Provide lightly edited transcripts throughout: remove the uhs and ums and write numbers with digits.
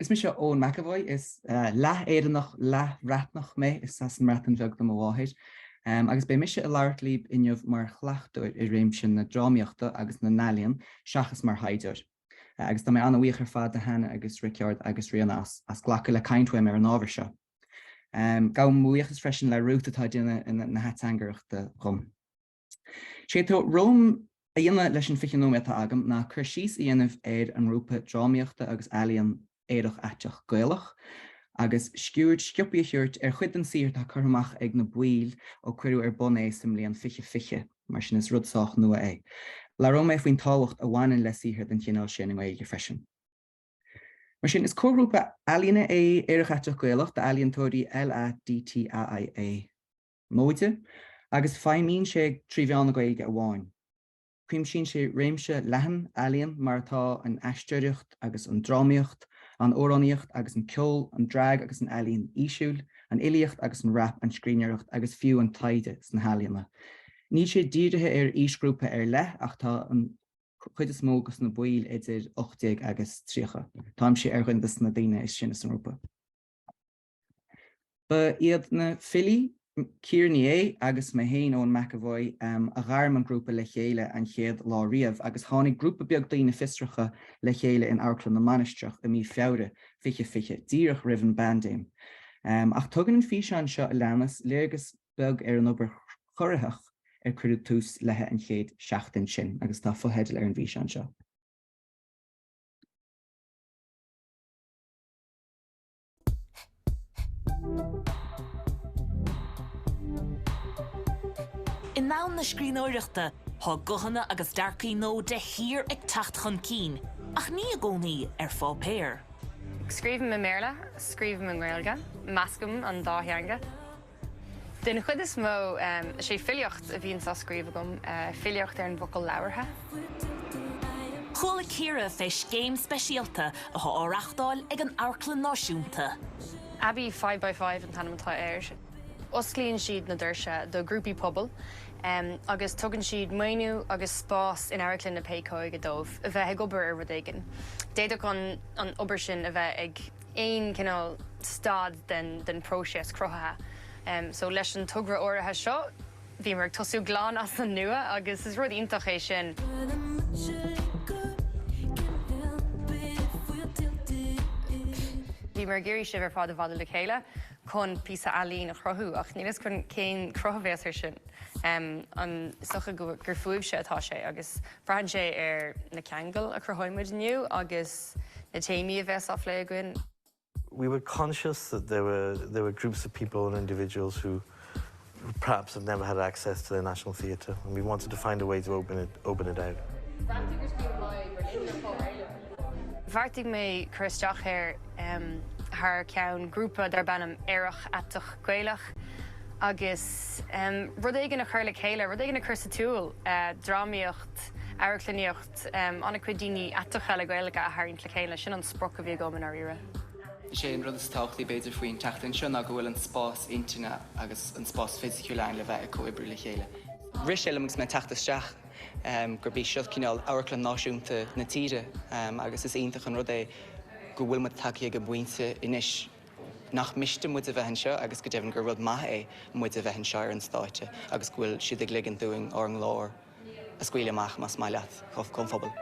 Is mis Eoin Mc Evoy is Labhraíonn mé is as an mratan bheag do mháid. Agus bé mis a leabhart líb inniuh mar chhlaachúir I réim sin na drámaíochta agus na nálíonn seachas mar haidir. Agus tá mé anna bhuíoch fad de hena agus Ricard agus Rianna as ghlacha le caintfuim ar an ábhar seo. Gá mhuíochas freisin le rútatá duine na hetangairachta chum. Sé tú Róm a dhéanana leis an ficheanóméta agam na chuir síos a dhéanamh an rúpa drámaíochta agus Aerach.Aiteach.Gaelach agus sciúpií thuirt chuid an siar tá churmach ag na buil ó cuireú buné sim líon fiche mar sin is rudsáach nua é. Le Róm é faoin táhacht a bhhain le síhir den chinál sin in Gaeilge freisin. Mar sin is comhgrúpa Ealaíonn Eoin de Ealaíontóirí LADTAIÉ móide agus feimíonn sé tríbheán na Gaeilge a bháin. Cuim sin sé réimse leathan Ealaíonn mar atá an aisteoireacht agus an drámaíocht, an óráníocht agus an ceol, an drag agus an Ealaíonn ísiúil, an ilíocht agus an rap an scríneoireacht agus fiú an taide san Ealaíonna. Ní sé dírithe ísgrúpa le ach tá an chuid is mó agus na buil idir 8 agus 3. Táim sé chuintas na daine is sin san rúpa. Ba iad na fili Cíirní agus me héin Eoin Mc Evoy a gharm an grúpa le chéile an chéad lá riamh agus tháinig grúpa beag daoine fistracha le chéile in Airclann na Manisteach a mí feabhra fiche díreach rivan bandéim. Ach tugann an físeán seo a leannas léargus beag ar an obair chorathach cuireadh tús lethe an chéad 7 sin agus tá fuheidil ar an físeán seo. In nán na scríbhneoireachta, thug gothanna agus dearcaí nó de hir ag teacht chun cín, ach ní a gcónaí ar fápéir. Scríbhim me méarla, scríbhim an Gaeilge, meascam an dátheanga. Den chuid is mó sé filiocht a bhíonn sa scríomh agam, filiocht ar an bhocail leabhartha. Chola céire feis céim speisialta a tha áireachtáil ag an Airclann náisiúnta. Abby 5x5 an tanamtá air. Osclaíonn siad na doirse do grúpaí pobl, agus tugann siad mainú agus spás in Airclann na Péicáig go dómh, a bheith ag obair ar rud éigean. Déadach an obair sin a bheith ag aon cinál stad den próiseas crothatha. So leis an tugra ortha seo, bhí mar ag tosú glán as an nua agus is rud iontach é sin. Bhí mar géirí sibh ar fád a bhada le chéile chun písa Ealaíonn a chrothú ach nílas chun cén crothavéas ar sin. An socha gur fuaimh sé atá sé agus bhreathn sé ar na ceangail a crothaimid inniu agus na téimí a bheits á phléig goin. We were conscious that there were groups of people and individuals who perhaps have never had access to the National Theatre, and we wanted to find a way to open it out. Bharrtaigh mé chuisteach ar haar ceann grúpa dar bannam Aerach.Aiteach.Gaelach agus rud éigean a chuir le chéile, rud éigean a chuir sa túil, drámaíocht, airclaníocht, anna chuid daoine Aiteach le Gaeilge a tharraingt le chéile, sin an sproc a bhí agam in ar ire. sé an rud is táchtaí beidir faoin teachtain seo a go bhfuil an spás intíine agus an spás fisiciúlainn le bheith go ibriú le chéile. Ris éilemas me teachtasteach gur bhí seo cinál Airclann náisiúnta na tíre agus is iontach an rud é go bhfuil muid takeí go buinte inis nach miste muid a bheithann seo agus go deimhin gur rud maith é muid a bheithann seo ar an stáite agus bhfuil siad ag ligean dúing ar an láir a scaoile amach mas mai leat chun phobal.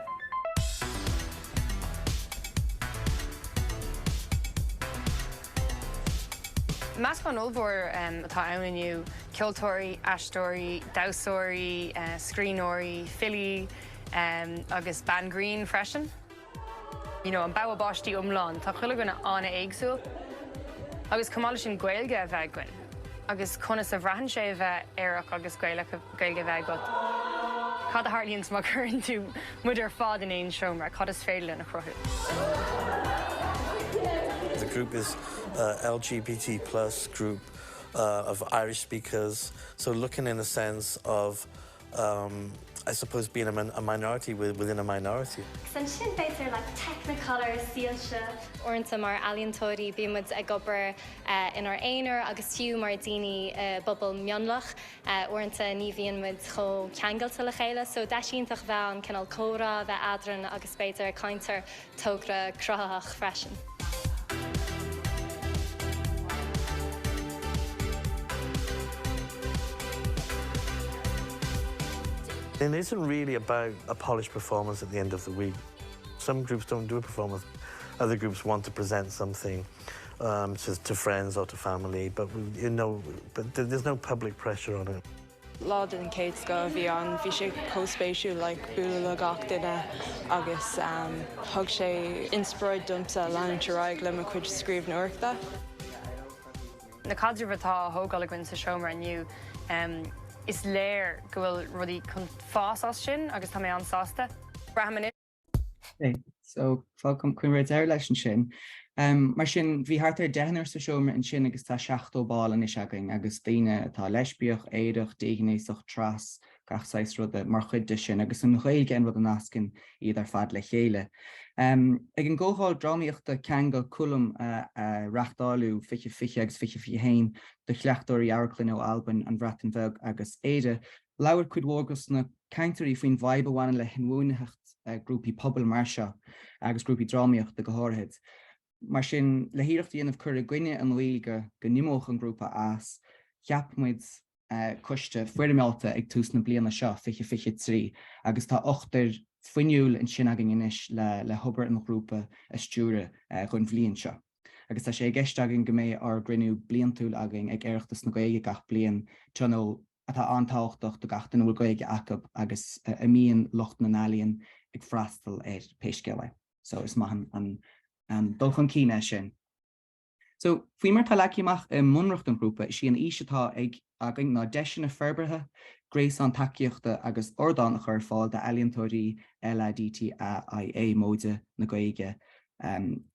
Meas gan olbhór atá ann inniu ceoltóirí, aistóirí, dásóirí, scríóirí, fili agus bangreen freisin. An báha báistí umláin, tá chuile gona anna éagsúil. Agus cumála sin Gaeilge a bheith goin. Agus conas a bhreathn sé a bheith Aerach agus Gaeilge a bheith go. Cad a Hartlíonn má chuann tú muid ar fád in éon seomra, cad is féile na chrothu. The group is LGBT plus group of Irish speakers, so looking in a sense of, I suppose, being a minority within a minority. San sin féidir le technicolor síalse. Orintanta mar Ealaíontóirí bímuid ag obair inar éonar agus fiú mar daoine bubal mionlach, orintanta ní bhíonn muid cho ceangailte le chéile, so deisíntach bheith an cinál córa bheith adran agus féidir caintear tógra crothach freisin. It isn't really about a polished performance at the end of the week. Some groups don't do a performance. Other groups want to present something to friends or to family, but there's no public pressure on it. Láideann Cheiltigh go bhí an bhí sé cóspéisiú le bualadh gach duine agus thug sé inspireid dumsa Léinn Cheiltigh le mo chuid scríbhneoireachta. Na cadre atá thógáil sa seomra aniu is léir go bhfuil rudí chun fás as sin agus tá mé an sásta. Brahman. Okay, so welcome Queen Red Airlation sin. Mar sin bhí hartar dehanar sa seomra an sin agus tá 16 báil an is againn agus daoine atá leisbíoch, éireach, déghnéisoch, tras, gach 6 rud mar chuide sin agus an Gaeilge an rud an ascin iad ar fad le chéile. Ag an ggóháil drámaíochta cean go culam reachtáilú fiche agus fiche hain de chleachtóirí Aerachlann ó Alban an bhreatain bheag agus éide, leabhar cuid ógus na caintearí faoin bhaib bhhaine le hinmhúnaíocht grúpi pobl mar seo agus grúpi drámaíocht de go háirithe. Mar sin le híireachta dhéanamh cur a gcuine an Gaeilge go nimóch an grúpa as cheapmuid coiste fuirimálta ag tús na bliana seo fiche trí agus tá 8 fuinniúil in sin agin inis le hubar an grúpa stúre chun bblion seo. Agus tá sé gceist agin go méid ar grinú bliantúil agin ag Aerachtas na Gaeilge gach blian tionól atá antáchtach do gach den bhfuil Gaeilge acab agus a míon locht na Ealaíonn ag freastal péisceile. So is maithan an dulchan cíine sin. So faoi mar tá leiciach i munreacht an grúpa is sí an ísetá ag agin ná deisina ferbethe, grééis an takeíochta agus ordán a chur fáil de Ealaíontóirí LADTAIÉ móide na Gaeilge.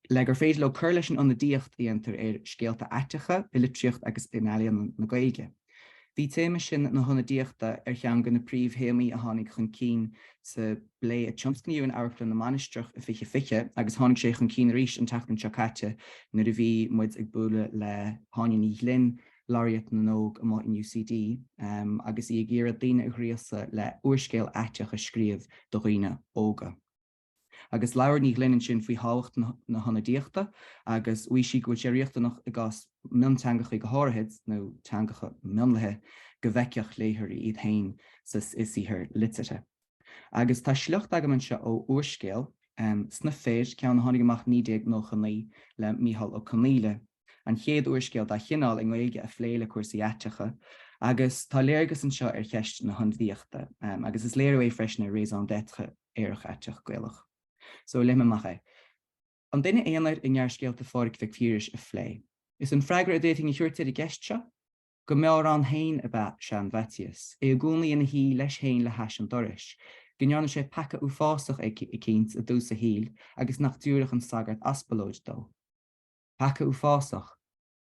Le gur féidir le chur leis an díocht íontar ar scéalta aiteacha, ilitríocht agus in Ealaíonn na Gaeilge. Bhí téime sin na honna díochta ar cheann go na príomhhéamaí a tháinig chun cín sa blé a Chomhstiúrthóir an Aerachlann na manisteach a fiche agus tháinig sé chun cín arís an teachtain seo caite nuair a bhí muid ag bualadh le tháinig ní Léinn Labhraíonn Eoin UCD agus í ggéire daoine a ghriasa le uairscéal aiteach a scríomh do dhaoine óga. Agus leabhar ní Léinn sin faoi háhacht na honna díochta agus uí si go sé riachtanach i gás miontangacha go háirithe nó tangacha mionlathe go bheiceach léithir iad hain sa isíthir litite. Agus tá slucht agamann seo ó uairscéal sna féir ceann tháinig amach 19 le Mícheál Ó Contaíle an chéad uairscéal dá chinál in Gaeilge a phléile cuasaí aiteacha agus tá léargus an seo ar cheist na hondíochta agus is léir é freisin a réasán deitcha Aerach.Aiteach.Gaelach. So le mache. An duine éanaid in nearscéalta fáric fictíris a phlé. Is an freigra a déting i thuirtear i gceist seo? Go méar an hain a bheith sean bheitias, é a gúnaí ina hí leis hain le heis an doris. Gneanna sé pecha ú fásach ag i cínt a dús a híl agus nach dúrach an sagart aspalóid dó. Pecha ú fásach.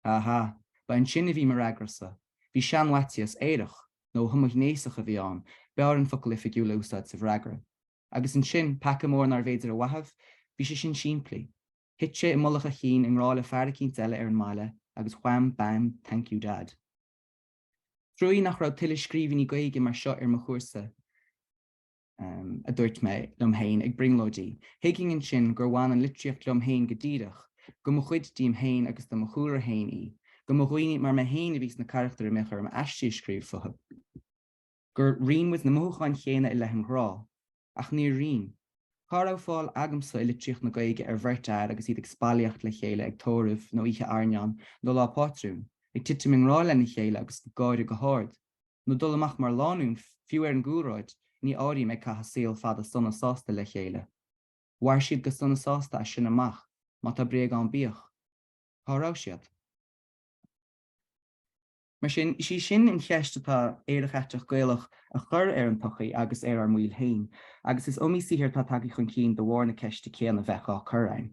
Aha, ba an sinna bhí mar agrasa. Bhí sean bheitias éireach nó homognéisach a bhí an, bear an focail figiúla úsáid sa bhreagra. Agus an sin pecha mór nar féidir a wahabh, bhí sé sin siimplí. Hit sé I mullach a chin in rála fearracín eile ar an máile agus wham bam thank you dad. Trúí nach rá tuile scríbhí Gaeilge mar seo ar mo chuirsa a dúirt mé lom hain ag bringlódí. Higging an sin gur bháin an litríocht lom hain go díreach, go mo chuid díim hain agus do mo chuair hain í, go mo chuoine mar me hain a bhís na charachtar a mechar am eistí scríb futhab. Gur rion was na mócháin chéine I leithim grá, ach ní rion. Cá fáil agamsa I litríocht na Gaeilge ar bhirtear agus iad ag spáilíocht le chéile ag tóramh nó ihe airneán nó lá pátrún, ag titim in rá lena chéile agus gáide go háard. nó dul amach mar lánún fiú ar an gúráid ní áirí me catha síl fad a sonna sásta le chéile. War siad go sonna sásta a sin amach, má tá bréag an bíoch. Thárá siad. Mar sin in cheistetá Aerach.Aiteach.Gaelach a chur ar an tochaí agus ar muil hain, agus is omí sihir tá tagí chun cín do bhharna ceiste céan a bheith á churáin.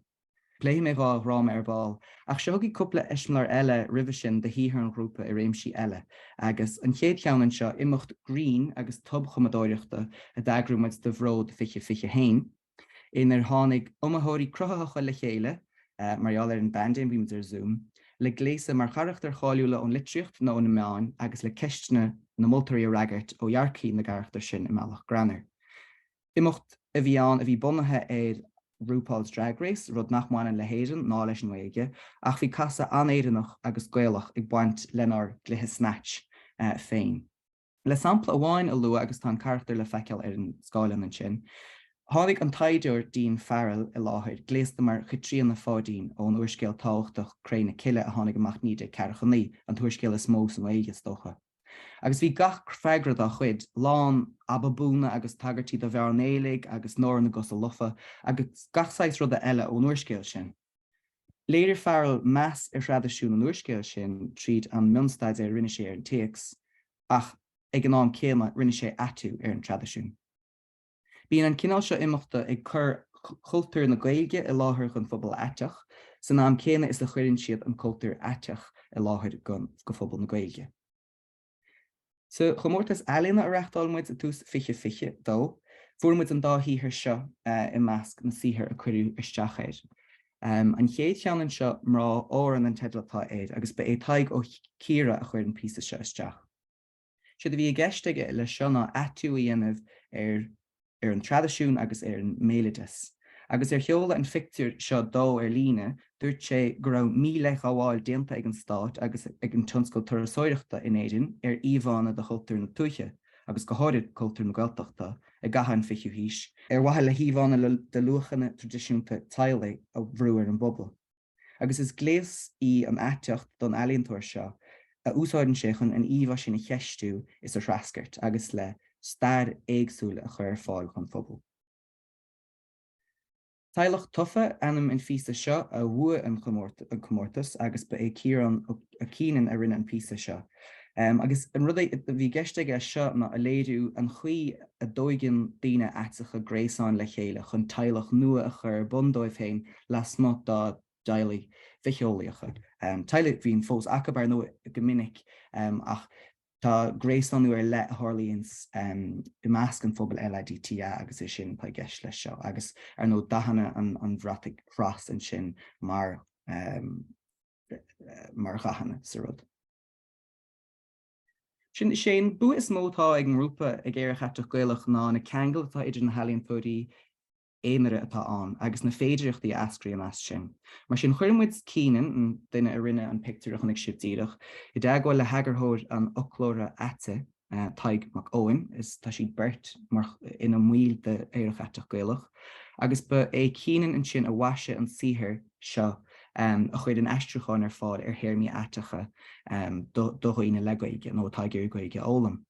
Plé mé bhá rám ar ball, ach seogaí cúpla eismlar eile ribh sin de híthar grúpa I réimsí eile, agus an chéad ceann seo imimecht Green agus tub chumadóireachta a dagrúmaid de bhród fiche hain, inar tháinig omathirí cruthacha le chéile, marall ar an bandin bhí ar Zoom, le gléasa mar charachtar cháiliúla ón litríocht nó na meáin agus le ceistena na moltarí a ragart ó dhearcaí na garachtar sin I meallach granar. Imimecht a bhí an a bhí bunathe ar RuPaul's Drag Race, rud nachmáin le héidir ná leis an Gaeilge, ach bhí casa anéidirnach agus Gaelach ag baint lenar gluthe snatch féin. Le sampla amháin a lua agus tá charachtar le feiceáil ar an Scoil an sin. Tháinig an taidiúir dín fearil i láthair gléasta mar chutríon na fádín ón uairscéal táhachtach craine ciile a tháinig amach níide cearchaní an tuairscéal is mó san éige stocha. Agus bhí gach freigrad a chuid lán ababúna agus tagartí do bhear nélig agus nóir na gus a lufa agus gachsáis rud a eile ón uairscéal sin. Léidir fearil meas ar tradiisiún an uairscéal sin tríd an mionstaid ar rinne sé ar an téacs ach ag an ná céime rinne sé atú ar an tradiisiún. Bhíonn an cinál seo imeachta ag chur cultúr na Gaeilge i láthair chun phobal Aiteach, san ná céine is a chuirann siad an cultúr Aiteach i láthair go phobal na Gaeilge. So chomórtas Ealaíonn Eoin a tús fiche dó, fuairmuid an dáthíthir seo i measc na síthair a cuireadh isteach. An chéad teanann seo mrá óran an tedlatá éid agus ba é taig ó círa a chuir an písa seo isteach. Siad a bhí geisteige le seo ná atú a dhéanamh ar an tradiisiún agus ar an méileadis. Agus ar cheola an fictúr seo dó ar líne, dúirt sé go raibh míle ghabháil déanta ag an Stát agus ag an tionscail turasóireachta in éideann ar íomhána de chultúr na tuaithe agus go háirid cultúr na Gaeltachta ag gaithe an fichiú híis, ar wathe le híomhána de luachanna tradiisiúnta taileigh a bhrúar an bobal. Agus is gléas í an Aiteacht don Ealaíontóir seo a úsáidann sé chun an íomha sin na cheistú is a rhascairt agus le stair éagsúla a chur fáil chun phobal. Tailech tufa anam in físa seo a bhua an chomórtas agus ba é círan a cínan a rinne an písa seo. Agus an rud bhí geisteige seo na a léirú an chuí a dóigin daoine aiteacha gréasáin le chéile chun tailech nua a chur bundóibh féin le smot dá dailí ficheolaíocha. Tailech bhíon fós acabar nó go minic ach tá gréasáin nuair le Tharlaíonns i measc an phobal LADTAIÉ agus is sin pa gceist le seo agus ar nó dahanana an bhratig chras an sin mar gahanana sa rud. Sin sé bu is mótá ag an grúpa ag Aerach.Aiteach.Gaelach ná na ceangail atá idir na Ealaíontóirí éimire atá an agus na féidireachtaí ascrí an as sin. Mar sin chuirmuid cínan an duine a rinne an pictiúach an ag siúdíireach, I d'agháil le hagarthóir an ochlóra Aite Taig Mc Evoy is tá siad beirt mar ina mhuill de Aerach.Aiteach.Gaelach, agus ba é cínan an sin a bhaise an síthair seo a chuid an eistriúcháin ar fád ar théirmí Aiteacha do chuoine le Gaeilge nó taigear Gaeilge ólam.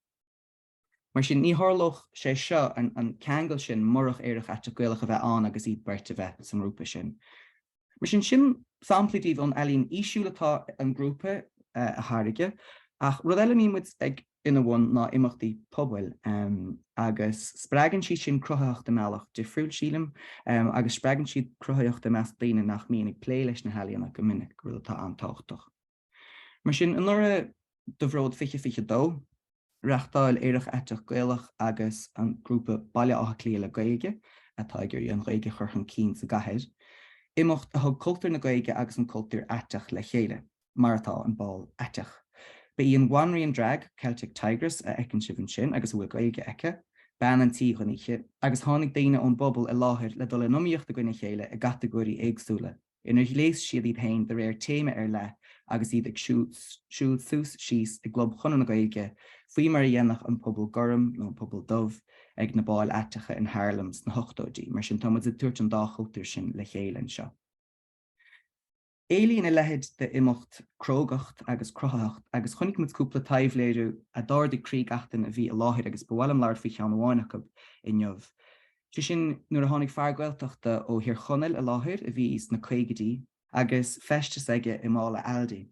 Mar sin ní tharlóch sé seo an ceangail sin murach Aerach.Aiteach.Gaelach a bheith an agus iad beirt a bheith san grúpa sin. Mar sin samplaidíh an Ealaíonn ísisiúlatá an grúpa a tháirge, ach rud eile nímuid ag ina bhain ná imachtaí pobail agus spreagann siad sin cruthaíochta meallach de friúil sílim agus spreagann siad cruthaíochta meas daoine nach míon ag plé leis na Ealaíonna go minic rud atá an táchtach. Mar sin an nura do bhród fiche dó, reachtáil Aerach.Aiteach.Gaelach agus an grúpa baile áthaclí le Gaeilge atá gur an Gaeilge churchan cín sa gathead. Imacht a thug cultúr na Gaeilge agus an cultúr Aiteach le chéile, mar atá an ball Aiteach. Ba íon Bhanraíonn drag Celtic Tigers a ecinn sibh sin agus bhfuil Gaeilge eice, ban an tí chuníe, agus tháinig daoine ón bobal i láthair le dul nóíocht a gcuine chéile a gategóirí éagsúla. Inar lééis siad iad hain de réir téime ar le agus iad ag siúd sús síos i glob chunan na Gaeilge, faoi mar dhéanach an pobal goram nó an pobal dubh ag na báil Aiteacha in Harlams na hochtóidí, mar sin táid a tuairt an dáchultúir sin le chéileann seo. Éalaíonn i lehead de imacht crógacht agus crothaíocht agus chunig muid cúpla taobhléirú a dáirdaigh críochtain a bhí a láthair agus bhfuilm leir fao cheann amháineach i nneamh. Si sin nuair a tháinig feargailteachta ó thir chonneil a láthair a bhí os na chuigedaí agus festas aige i mála aldaí.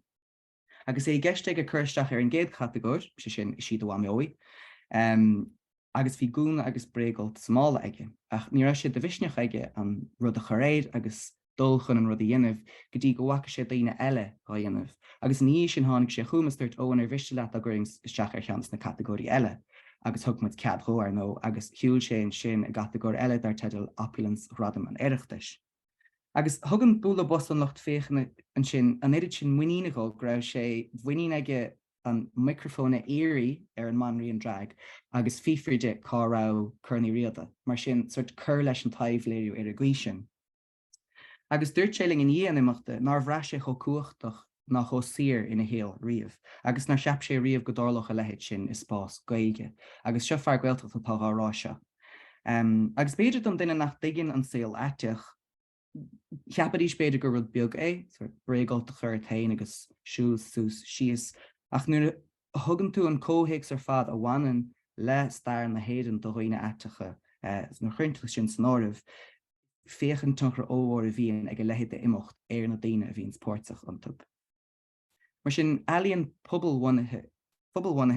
Agus é gceiste ag chuirteach ar an géad categóir, si sin siad ó amóí, agus bhí gúna agus bréagailt sála aige, ach ní raibh sé de bhisneach aige an rud a choréid agus dul chun an rud a dhéanamh go dtí go bhacha sé daoine eile á dhéanamh, agus ní sin tháinig sé chumastartt óin ar bhiste leat a gurings isteach ar cheannas na categóí eile, agus thugmuid ceadthóir nó agus hiúil sé an sin a categóir eile dar teideal opulence radam an Aerachtais. Agus thugann búla bostan lecht féchana an sin an éidir sin muoínaá go raibh sé bhaoine aige an microfóna éirí ar an Bhanraíonn drag agus fífriide cá rá curnaí riada, mar sin suirt cur leis an taobhléirú ar a gcuí sin. Agus dúirt sé in dhéana imachta nar bhreise cho cuachtach nach ó sir ina héal riamh, agus nar seap sé riamh godorlach a lehéid sin is spás Gaeilge, agus seo fear Gaeltacht atá rá seo. Agus beidir don duine nach daigin an saol aiteach, cheapadís beidir gur rud beag bréáilta chur tain agus siúil sús sios, ach nuair thugann tú an cóhéics ar fad a bhhanan le stair na héidir do roioine aiteacha na chuintla sin san áibh, féchan tunchar óhar a bhíon ag lehéad de imimecht ar na daine a bhíon spórtach an tub. Mar sin ealaíonn phobal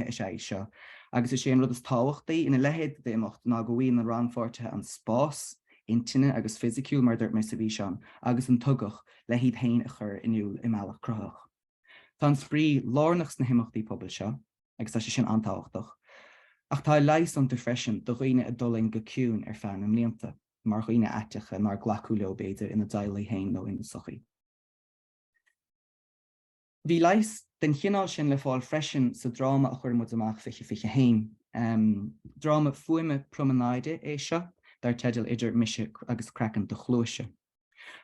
is seo, agus is sé an rud is táhachtaí ina lehéad de imimecht ná go bhíon na ranfortathe an spás, intine agus fisiciúil mar dúirt mé sa bhí seán, agus an tugach le hiad hain a chur inniuúil i meallach cruthach. Tá an sprí lárnachs na himachtaí pobal seo, agus tá sé sin antáhachtach, ach tá leis an de freisin do roioine a dulling go ciún ar fearn am líonta, mar roioine aiteacha nar ghlacú leo beidir ina Dailí hain nó ina sochaí. Bhí leis den chinál sin le fáil freisin sa dráma a chuir muid amach fiche hain. Dráma fuaime promenáide é seo, dar teideal idir mise agus crackan do chlóise.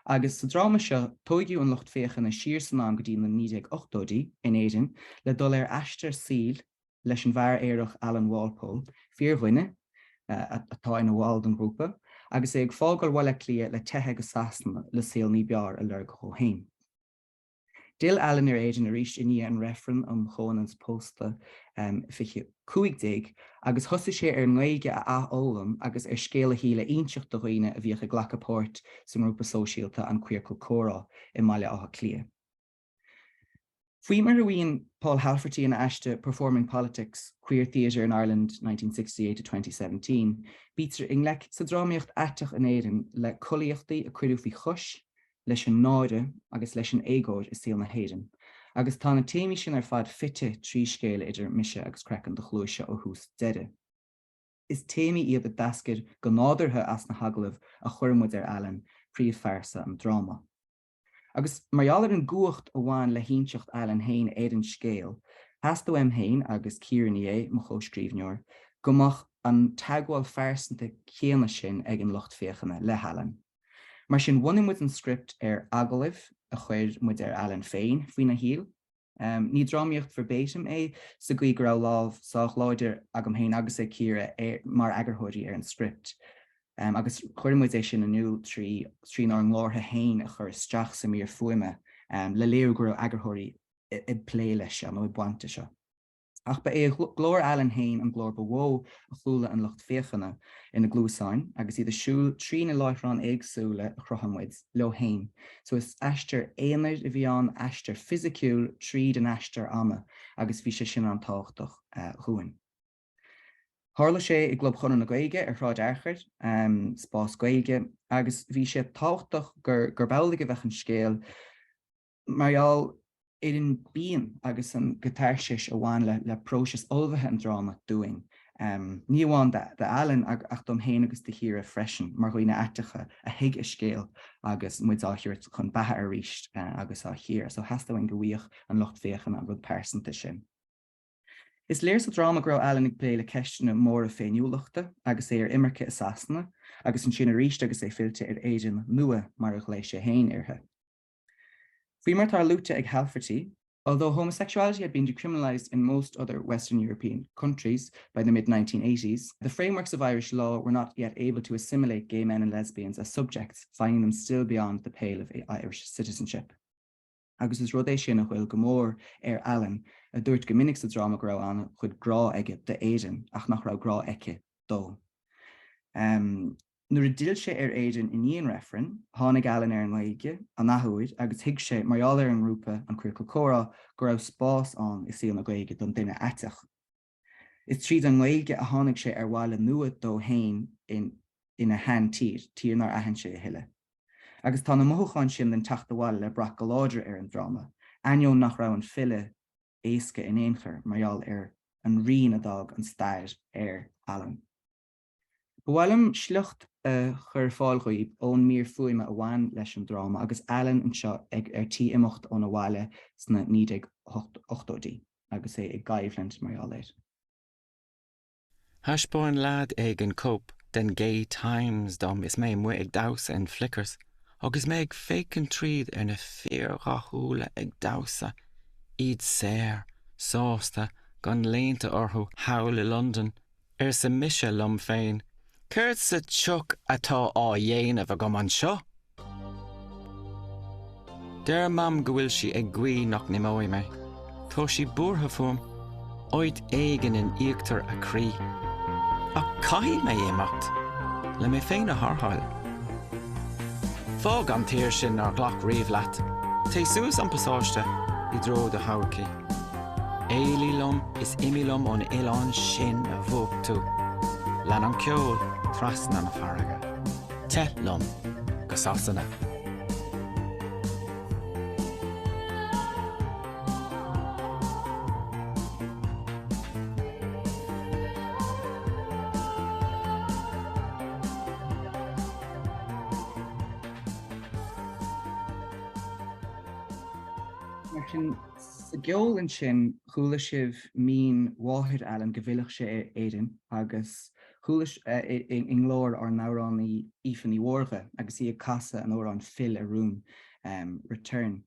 Agus sa dráma seo tóidú an lucht féchan na siar san am go dtí na 1980 in éidir le dul ar aistear síl leis an bhar Aerach Alan Walpole, fíorhuine atá ina bháil don grúpa, agus ag fágáil bhile clia le tethe go sasna le saol ní bear a leir go hain. Dil Alan ar éidir a ríist iní an referen an chónans pósta fiche 50 agus thosa sé ar Gaeilge a ólam agus ar scéala híle inseach do roioine a bhíocha ghlachapórt san grúpa sóisialta an cuiirceil córa i mbaile átha clia. Faoi mar bhíon Paul Halferty in aiste Performing Politics, Queer Theatre in Ireland 1968 to 2017, bítar in lech sa drámaíocht aiteach in éireann le colaíochtaí a cuireadh faoi chois, leis an náide agus leis an éagóid is síl na héireann. Agus tá na téimi sin ar fad fitte trí scéile idir mise agus crackan do chlóise ó hús deide. Is téimi iad a dascair go nádartha as na haglah a chuirmuid ar Alan príomhfarsa an dráma. Agus marall ar an gúacht ó bháin le hínseacht Alan hain éidir scéal, hasú hain agus Ciarán mo chomhscríbhneoir, gomach an teagháil farsanta chéana sin ag an lucht féchanna le Alan. Mar sin bhainm muid an script ar agalah a chuir muid ar Alan féin faoin na híl. Ní drámaíocht verbatim é sa gaí go raibh lámh sách láidir agam hain agus é círe mar agarthóirí ar an script. Agus chuir muid é sin aniu trí ná an glátha hain a chur isteach sa mír fuaime le léú go raibh agarthóirí i plé leis an ó buanta seo. Ach ba é glór Alan hain an glór bhó a chuúla an lucht féchanna ina glúsáin, agus iad siúil trí na láithreán éagsúla a chruhamid leo hain. So is aistear éanaid a bhí an aistear fisiciúil tríd an aistear ama, agus bhí sé sin an táchtach chuin. Tharla sé i glob chunan na Gaeilge ar ráid airchir, spás Gaeilge, agus bhí sé táchtach gur bálaigh bheith an scéal, marall éidir bíon agus an gotáirsis a bháin le próses olbhathe an dráma dúing. Ní bháin de Alan ach dom héin agus de hir a freisin mar roioine aiteacha a hiig i scéal agus muid áhirt chun bathe ar ríist agus á hir, so hastáin go bhuíoch an lucht féchan an rud persanta sin. Is léir sa dráma go raibh Alan ag plé le ceistena mór a féiniúlachta agus é ar imirce is asna, agus an sin a ríist agus é filte ar éidir nua mar a lééis sé hain artha. Faoi mar tar luta ag Halferty, although homosexuality had been decriminalized in most other Western European countries by the mid-1980s, the frameworks of Irish law were not yet able to assimilate gay men and lesbians as subjects, finding them still beyond the pale of Irish citizenship. Agus is rud é sin a bhfuil go mór ar Alan a dúirt go minic sa dráma go raibh an chud grá aige de éidean ach nach raibh grá aice dó. Nuair a díl sé ar éidean in íon referen, tháinig Alan ar an Gaeilge an nathúid agus thuig sé marall ar an grúpa an cuireadh córa go raibh spás an is síl na Gaeilge don duine aiteach. Is tríd an Gaeilge a tháinig sé ar bhaile nua dó hain ina hen tír nar ahan sé a hiile. Agus tá na mothúcháin sin den teachta bháile le brach go láidir ar an dráma, ainneoin nach raibh an fille éasca in éonchar marall ar an rion a dag an stair ar Alan. Bhfuilm slucht chur fáilghaoibh ón mír fuaime a bhain leis an dráma agus Alan an seo ag ar tí imimecht ón a bhaile sna 1980 agus é ag Gaeilge marall éir. Haspóin lad ag an cope den gay times dom is mé mu ag daus and flickers. agus méid fécinn tríd ar na fíorthúla ag damhsa, iad séir, sásta, gan léonnta orthú hail I London, ar sa mise lom féin. Cúirt sa tuc atá á dhéanamh a gom an seo? Deir mam go bhfuil si ag gcuí nach nimói mé. Tá si búrtha fuam, oid éigean in íoctar a crí. Ach caithfidh mé éimeacht, le mé féin a tharthail. Fág an tíir sin ar ghlach riomh leat, té suas an pasáiste I dro de haulcí. Éilí lom is imi lom ón Ealaíonn sin a bhóg tú. Lean an ceol trasna na farraige. Te lom go sasanna. Sa geol an sin chuala sibh mín mháthir ealan go bhfuilfeadh sé éideann agus chuala in glór ar náránnaí ífaní mhórtha agus í casa an órán fill a room return.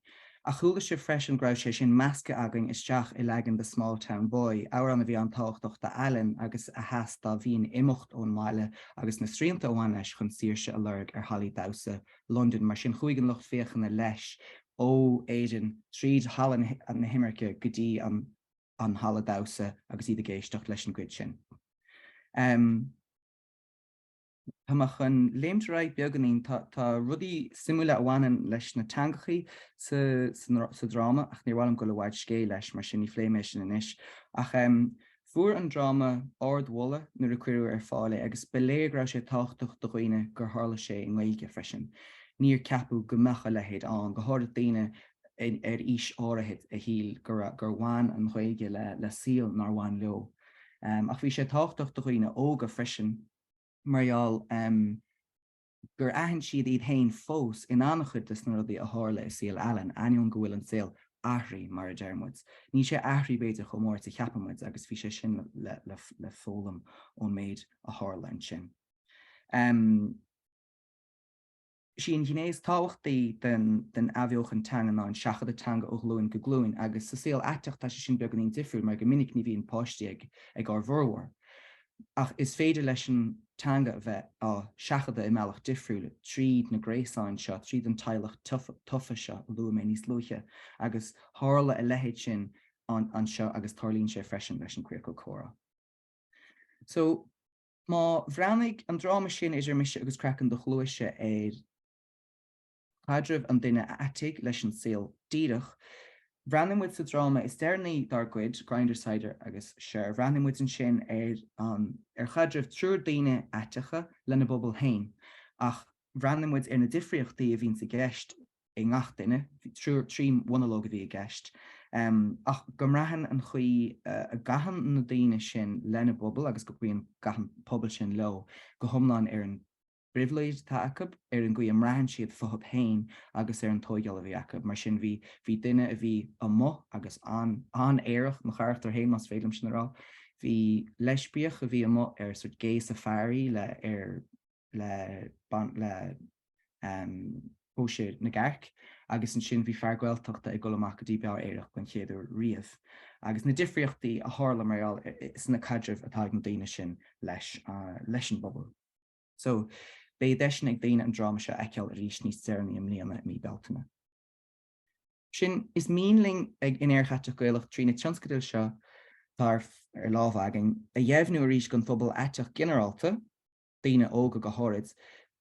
A chuala sibh freisin grabh sé sin measca agan isteach I legan the small town boy, áir an a bhí an táchtach de ealan agus a heasta bhíon imimecht ón máile agus na sríanta óháin leis chun saoirse a lurg ar Thallaí Domsa London mar sin chuig an lucht féchanna leis ó éideann tríd hallan na himmarce go dtí an Thallaí Domsa agus iad a géisteach leis an gcuid sin. Táach an léimteráid beaganín tá rudaí simúla amháin leis na tangachaí sa dráma ach ní bhfuil go le bhhaid scéil leis mar sin ní phléiméis sin inis. Ach fuair an dráma ardmhóla nuair a cuireadh ar fáile agus beléagra sé táchtach do dhaoine gur tharla sé in Gaeilge freisin. Níor ceapú go mecha lehéad an go háir daoine ar ís áirithe a híl gur bhain an Gaeilge le síl nar bhain leo. Ach bhí sé táchtach do dhaoine óga freisin marall gur ahann siad iad hain fós in annachchud is na rudaí a tharla I síl ealan aineoin go bhfuil an síl aithrí mar a dearmid. Ní sé aithrí beidir go mór sa cheapamid agus bhí sé sin le fólam ón méid a tharla an sin. Sin gnééis táhachtaí den abheochan tangan an seachad atanga ó glúin go glúin agus sa síl aiteach tá sé sin beganín difriúil mar go minic ní bhíon páistí ag ar bhórhar. Ach is féidir leis an tanga a bheith á seachada I meallach difriúil tríd na gréasáin seo, tríd an tailech tufa seo lu mé níos luche agus tharla a lehéid sin an seo agus tarlíonn sé freisin leis an cuir go córa. So má bhreannaigh an dráma sin idir mise agus creachan do chluise ar Cadribh an duine aiteigh leis an síl díreach. Bhreannaimid sa dráma is dearnaí dar gcuid Grindersider agus Sir bhreannaimid an sin ar chadribh trúr daoine aiteacha lena bobbal hain. Ach bhreannaimid ar na difriochtaí a bhíonn sa gceist I ngach duine, trúr trí monológ a bhí a gceist. Ach go mraithan an chuí a gahan na daoine sin lena bobbal agus go bhíon gahan pobl sin leo go thomláin ar an Bríomhlóid tá acu ar an gcuí mraithan siad fothab hain agus ar an tóigeal a bhí acu, mar sin bhí duine a bhí amach agus an éireach na chartar hain mas félim sin rá. Bhí leisbíoch a bhí amach ar sort géas a fearí le óisiir na gcearc agus an sin bhí fearghailteachta ag golamach go dtí beár éireach gan chéadú riamh. Agus na difriochtaí a tharla marall is na cadribh atá na daoine sin leis an bobbal. So, bé deisina ag daoine an dráma seo eiceáil a rís níos dearnaí am líana mí beltaine. Sin is míonling ag in Aerach.Aiteach.Gaelach trína tionscadil seo tar ar lábhagan a dhéimhnú a rís gan phobal aiteach generalta, daoine óga go háirid,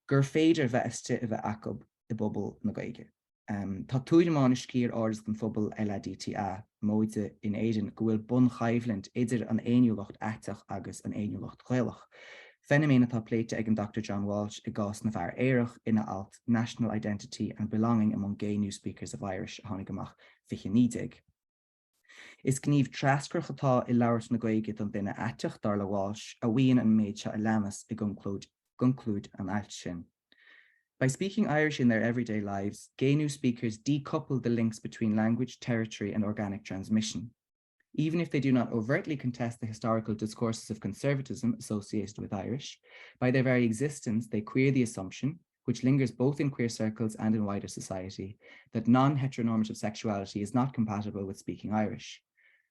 gur féidir bheith iste a bheith acu I bobbal na Gaeilge. Tá túid amán is cír áras gan phobal LADTAIÉ, móide in éideann go bhfuil bun chaimhlint idir an éoniúlacht aiteach agus an éoniúlacht Gaelach. Fenomén atá pléite ag an Dr. John Walsh I gás na bhar Aerach ina alt National Identity and Belonging among Gay New Speakers of Irish a tháinig amach fichinídig. Is gníomh trascrach atá I labhairt na Gaeilge don duine aiteach dar le Walsh a bhíonn an méid seo I lemas I conclude an ailt sin. By speaking Irish in their everyday lives, gay new speakers decouple the links between language, territory and organic transmission. Even if they do not overtly contest the historical discourses of conservatism associated with Irish, by their very existence they queer the assumption, which lingers both in queer circles and in wider society, that non-heteronormative sexuality is not compatible with speaking Irish.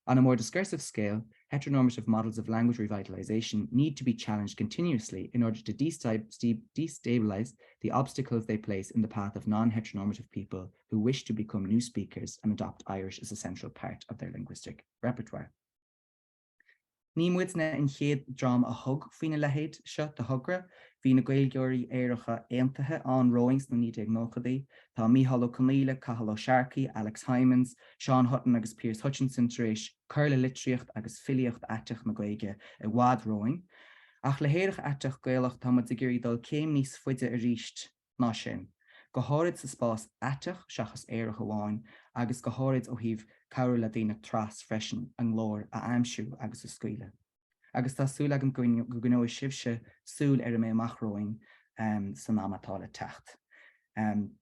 On a more discursive scale, heteronormative models of language revitalization need to be challenged continuously in order to destabilize the obstacles they place in the path of non-heteronormative people who wish to become new speakers and adopt Irish as a central part of their linguistic repertoire. Ní muid na in chéad drám a thug faoine lehéad seo de thugra, hí na Gaeilgeoirí AerachAiteachGaelach an roings na 1990, tá Mícheál Ó Conghaile, Cathal Ó Searcaí, Alex Hymans, Sean Hutton agus Piers Hutchinson tar éis Curla Litríocht agus Filiocht Aiteach na Gaeilge i bhfad roing. Ach le Aerach.Aiteach.Gaelach tá muid a gurí dul céim níos fuide a ríist ná sin. Go háirid sa spás Aiteach seachas Aerach amháin agus go háirid ó híomh cabhar le daoine tras freisin an glór a aimsiú agus a Scoile. Agus tá súil agam go gnóid sibse súil ar a mé amachróing san amatála techt.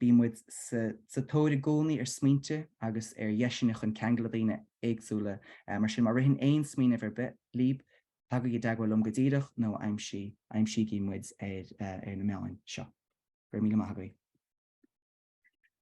Bí muid sa tóir gcónaí ar smínte agus ar dhéisineach an ceangla daoine éagsúla mar sin mar rihin éon smín ar bit líb tá go dagháil go díireach nó aimsí cí muid ar na meáin seo. Gur míle maithagaí.